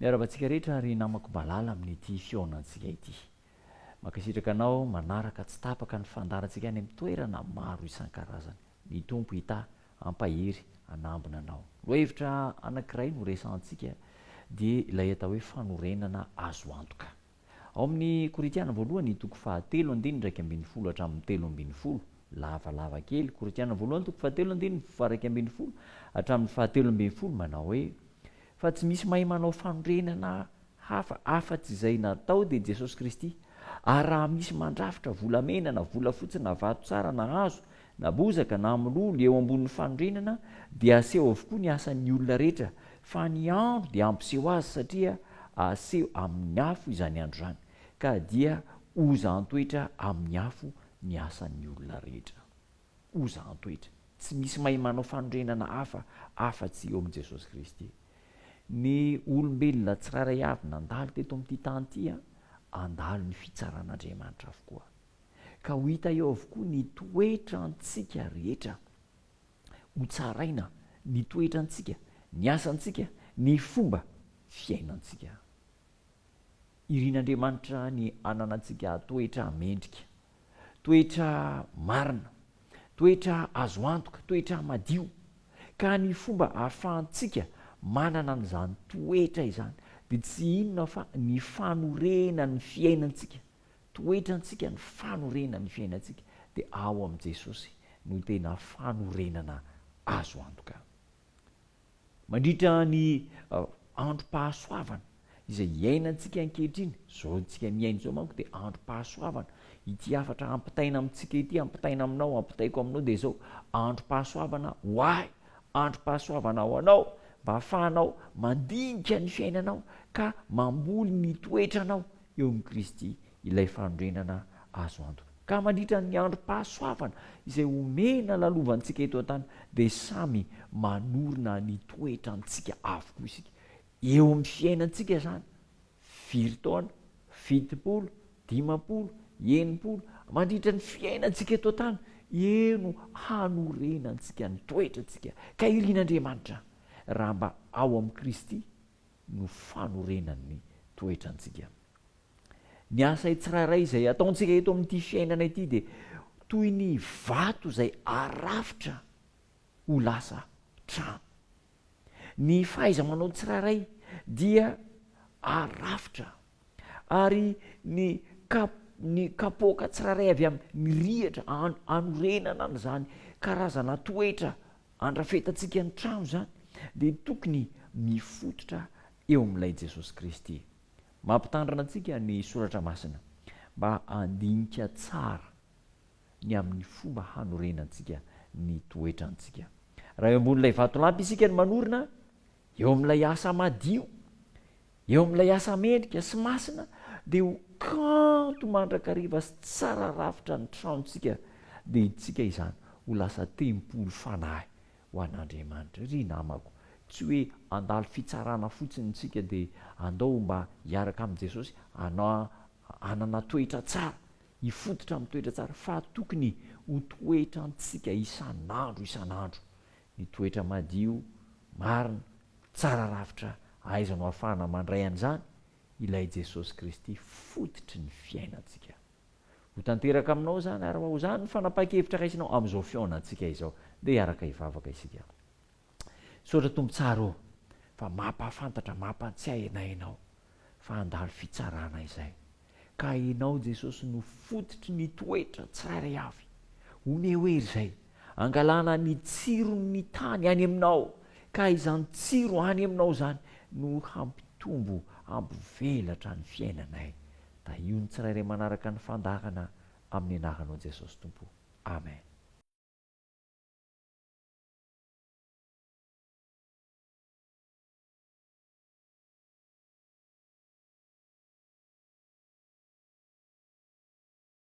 miaravantsika rehetra ary namako malala amin'n'ity fionantsika ity makasitraka anao manaraka tsy tapaka ny fandarantsika any amin'ny toerana maro isan-karazany ny tompo hita ampahery anambona anao loa hevitra anankiray no resantsika dia ilay atao hoe fanorenana azo antoka ao amin'ny Koritiana voalohany toko 7:1-12 hatramin'ny 7:10 lavalava kely Koritiana voalohany toko 7:1-12 hatramin'ny 7:10 manao hoe fa tsy misy mahay manao fanorenana hafa afa-tsy izay natao dia Jesosy Kristy ary raha misy mandrafitra volamena na volafotsy na vato tsara na hazo na bozaka na mololo eo ambonin'ny fanorenana dia aseho avokoa ny asan'ny olona rehetra fa ny andro dia ampiseho azy satria aseho amin'ny afo izany andro izany ka dia oza antoetra amin'ny afo ny asan'ny olona rehetra oza antoetra tsy misy mahay manao fanorenana hafa afa-tsy eo amin'i Jesosy Kristy ny olombelona tsiraray avy nandalo teto amin'ity tany ity andalo ny fitsaran'Andriamanitra avokoa ka ho hita eo avokoa ny toetra antsika rehetra ho tsaraina ny toetra antsika ny asantsika ny fomba fiainantsika irian'Andriamanitra ny ananantsika toetra mendrika toetra marina toetra azo antoka toetra madio ka ny fomba ahafahantsika manana n'izany toetra izany dia tsy inona fa ny fanorena ny fiainantsika toetra antsika ny fanorena ny fiainantsika dia ao amin'i Jesosy no tena fanorenana azo antoka mandritra ny androm-pahasoavana izay iainantsika ankehitriny zao ntsika miaina zao manko dia androm-pahasoavana ity afatra ampitaina amintsika ity ampitaina aminao ampitaiko aminao dia zao androm-pahasoavana ho ahy androm-pahasoavana ho anao mba hahafahanao mandinika ny fiainanao ka mamboly ny toetranao eo amin'i Kristy ilay fanorenana azo antoka ka mandritra ny androm-pahasoavana izay omena lalovantsika eto an-tany dia samy manorina ny toetrantsika avokoa isika eo amin'ny fiainantsika zany 5 taona 70 50 80 mandritra ny fiainantsika eto an-tany eno hanorenantsika ny toetrantsika ka irian'Andriamanitra raha mba ao amin'i Kristy no fanorenan'ny toetrantsika ny asa tsirairay izay ataontsika eto amin'ity fiainana ity dia toy ny vato izay arafitra ho lasa trano ny fahaiza-manao tsirairay dia arafitra ary ny kapoaka tsirairay avy amin'ny rihatra anorenana n'izany karazana toetra andrafetantsika ny trano zany dia tokony mifototra eo amin'ilay Jesosy Kristy mampitandrina antsika ny soratra masina mba handinika tsara ny amin'ny fomba hanorenantsika ny toetrantsika raha eo ambon'ilay vatolampy isika ny manorina eo amin'ilay asa madio eo amin'ilay asa mendrika sy masina dia ho kanto mandrakariva sy tsara rafitra ny tranontsika dia itsika izany ho lasa tempolo fanahy ho an'Andriamanitra ry namako tsy hoe andalo fitsarana fotsiny tsika dia andao mba hiaraka amin'i Jesosy anana toetra tsara hifototra amin'ny toetra tsara fa tokony ho toetra antsika isan'andro ny toetra madio marina tsara rafitra aizano hahafahana mandray an'izany ilay Jesosy Kristy fototry ny fiainantsika ho tanteraka aminao zany ary ho zany ny fanapa-kevitra raisinao amin'izao fionantsika izao dia hiaraka hivavaka isika sotra tombo tsara fa mampahafantatra mampantsiahy ianao fa andalo fitsarana izay ka ianao Jesosy no fototry ny toetra tsirairay avy ome hoe izay angalana ny tsiron'ny tany any aminao ka izany tsiro any aminao zany no hampitombo hampivelatra ny fiainanay da io ny tsirairay manaraka ny fandakana amin'ny anaranao Jesosy Tompo amen